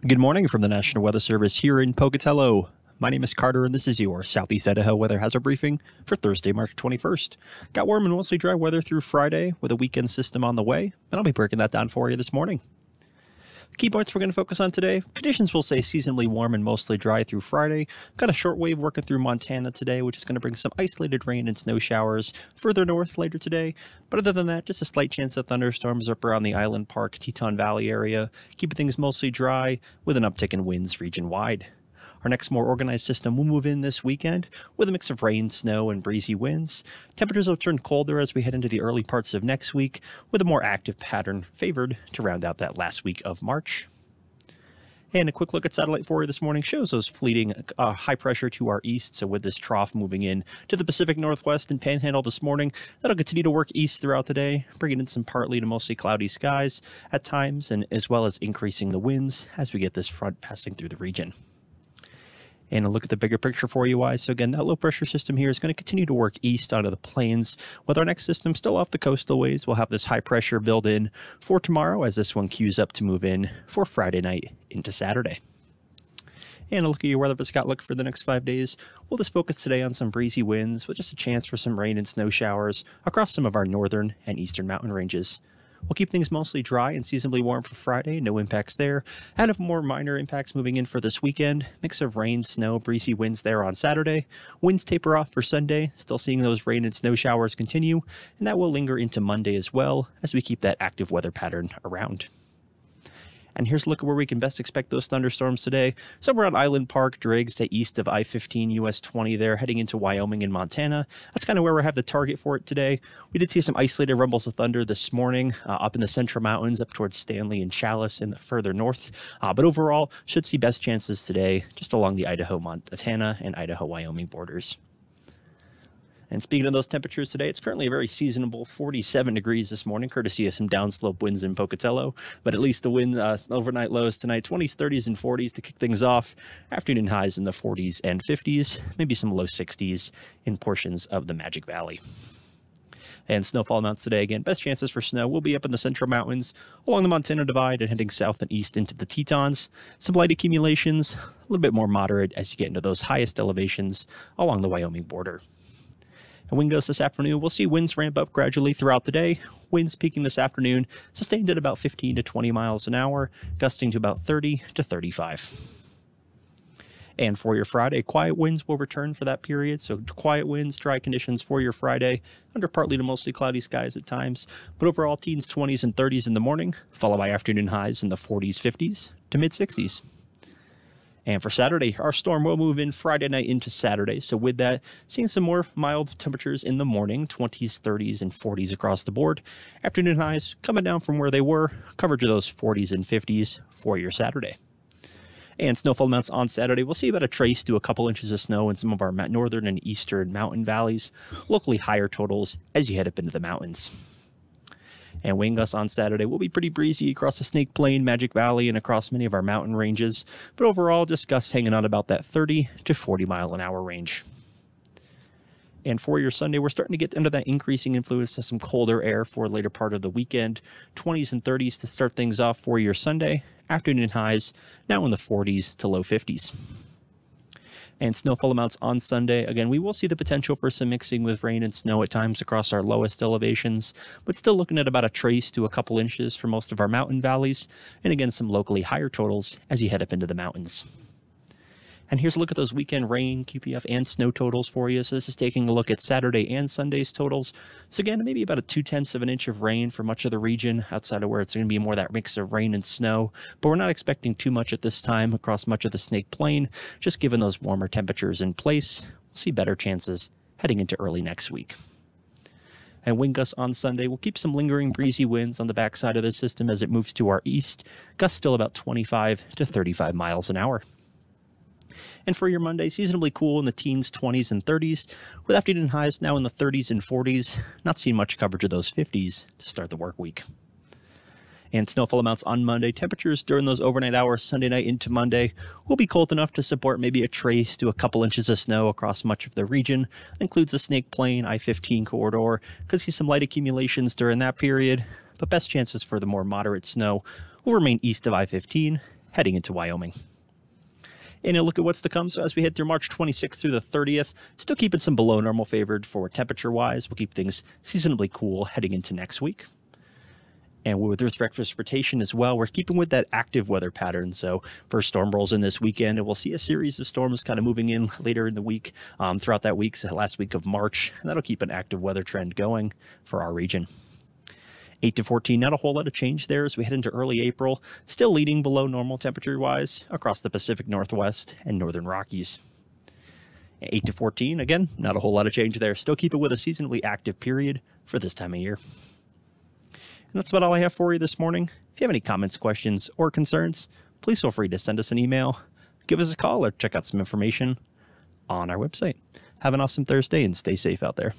Good morning from the National Weather Service here in Pocatello. My name is Carter and this is your Southeast Idaho weather hazard briefing for Thursday, March 21st. Got warm and mostly dry weather through Friday with a weekend system on the way, and I'll be breaking that down for you this morning. Key points we're going to focus on today. Conditions will stay seasonably warm and mostly dry through Friday. Got a short wave working through Montana today, which is going to bring some isolated rain and snow showers further north later today. But other than that, just a slight chance of thunderstorms up around the Island Park, Teton Valley area, keeping things mostly dry with an uptick in winds region-wide. Our next more organized system will move in this weekend with a mix of rain, snow, and breezy winds. Temperatures will turn colder as we head into the early parts of next week, with a more active pattern favored to round out that last week of March. And a quick look at satellite for you this morning shows those fleeting high pressure to our east. So with this trough moving in to the Pacific Northwest and Panhandle this morning, that'll continue to work east throughout the day, bringing in some partly to mostly cloudy skies at times, and as well as increasing the winds as we get this front passing through the region. And a look at the bigger picture for you guys. So again, that low pressure system here is going to continue to work east onto the plains. With our next system still off the coastal ways, we'll have this high pressure build in for tomorrow as this one queues up to move in for Friday night into Saturday. And a look at your weather outlook for the next 5 days. We'll just focus today on some breezy winds with just a chance for some rain and snow showers across some of our northern and eastern mountain ranges. We'll keep things mostly dry and seasonably warm for Friday, no impacts there. And have more minor impacts moving in for this weekend. Mix of rain, snow, breezy winds there on Saturday. Winds taper off for Sunday, still seeing those rain and snow showers continue, and that will linger into Monday as well as we keep that active weather pattern around. And here's a look at where we can best expect those thunderstorms today. Somewhere on Island Park, Driggs to east of I-15 US 20 there, heading into Wyoming and Montana. That's kind of where we have the target for it today. We did see some isolated rumbles of thunder this morning up in the Central Mountains, up towards Stanley and Chalice in the further north. But overall, should see best chances today just along the Idaho, Montana, and Idaho-Wyoming borders. And speaking of those temperatures today, it's currently a very seasonable 47 degrees this morning, courtesy of some downslope winds in Pocatello. But at least the wind overnight lows tonight, 20s, 30s, and 40s to kick things off. Afternoon highs in the 40s and 50s, maybe some low 60s in portions of the Magic Valley. And snowfall amounts today, again, best chances for snow will be up in the Central Mountains, along the Montana Divide, and heading south and east into the Tetons. Some light accumulations, a little bit more moderate as you get into those highest elevations along the Wyoming border. And wind gusts this afternoon, we'll see winds ramp up gradually throughout the day. Winds peaking this afternoon, sustained at about 15 to 20 miles an hour, gusting to about 30 to 35. And for your Friday, quiet winds will return for that period. So quiet winds, dry conditions for your Friday, under partly to mostly cloudy skies at times. But overall, teens, 20s, and 30s in the morning, followed by afternoon highs in the 40s, 50s to mid-60s. And for Saturday, our storm will move in Friday night into Saturday. So with that, seeing some more mild temperatures in the morning, 20s, 30s, and 40s across the board. Afternoon highs coming down from where they were, coverage of those 40s and 50s for your Saturday. And snowfall amounts on Saturday, we'll see about a trace to a couple inches of snow in some of our northern and eastern mountain valleys. Locally higher totals as you head up into the mountains. And wind gusts on Saturday will be pretty breezy across the Snake Plain, Magic Valley, and across many of our mountain ranges. But overall, just gusts hanging out about that 30 to 40 mile an hour range. And for your Sunday, we're starting to get under that increasing influence of some colder air for later part of the weekend. 20s and 30s to start things off for your Sunday. Afternoon highs now in the 40s to low 50s. And snowfall amounts on Sunday. Again, we will see the potential for some mixing with rain and snow at times across our lowest elevations, but still looking at about a trace to a couple inches for most of our mountain valleys, and again, some locally higher totals as you head up into the mountains. And here's a look at those weekend rain, QPF, and snow totals for you. So this is taking a look at Saturday and Sunday's totals. So again, maybe about a 0.2 of an inch of rain for much of the region, outside of where it's going to be more that mix of rain and snow. But we're not expecting too much at this time across much of the Snake Plain, just given those warmer temperatures in place. We'll see better chances heading into early next week. And wind gusts on Sunday will keep some lingering breezy winds on the backside of the system as it moves to our east. Gusts still about 25 to 35 miles an hour. And for your Monday, seasonably cool in the teens, 20s, and 30s, with afternoon highs now in the 30s and 40s. Not seeing much coverage of those 50s to start the work week. And snowfall amounts on Monday. Temperatures during those overnight hours, Sunday night into Monday, will be cold enough to support maybe a trace to a couple inches of snow across much of the region. That includes the Snake Plain, I-15 corridor. Could see some light accumulations during that period, but best chances for the more moderate snow will remain east of I-15, heading into Wyoming. And a look at what's to come. So as we head through March 26th through the 30th, still keeping some below normal favored for temperature-wise. We'll keep things seasonably cool heading into next week. And with respect to precipitation as well, we're keeping with that active weather pattern. So first storm rolls in this weekend, and we'll see a series of storms kind of moving in later in the week, throughout that week, so last week of March. And that'll keep an active weather trend going for our region. 8 to 14, not a whole lot of change there as we head into early April, still leading below normal temperature-wise across the Pacific Northwest and Northern Rockies. 8 to 14, again, not a whole lot of change there. Still keep it with a seasonally active period for this time of year. And that's about all I have for you this morning. If you have any comments, questions, or concerns, please feel free to send us an email, give us a call, or check out some information on our website. Have an awesome Thursday and stay safe out there.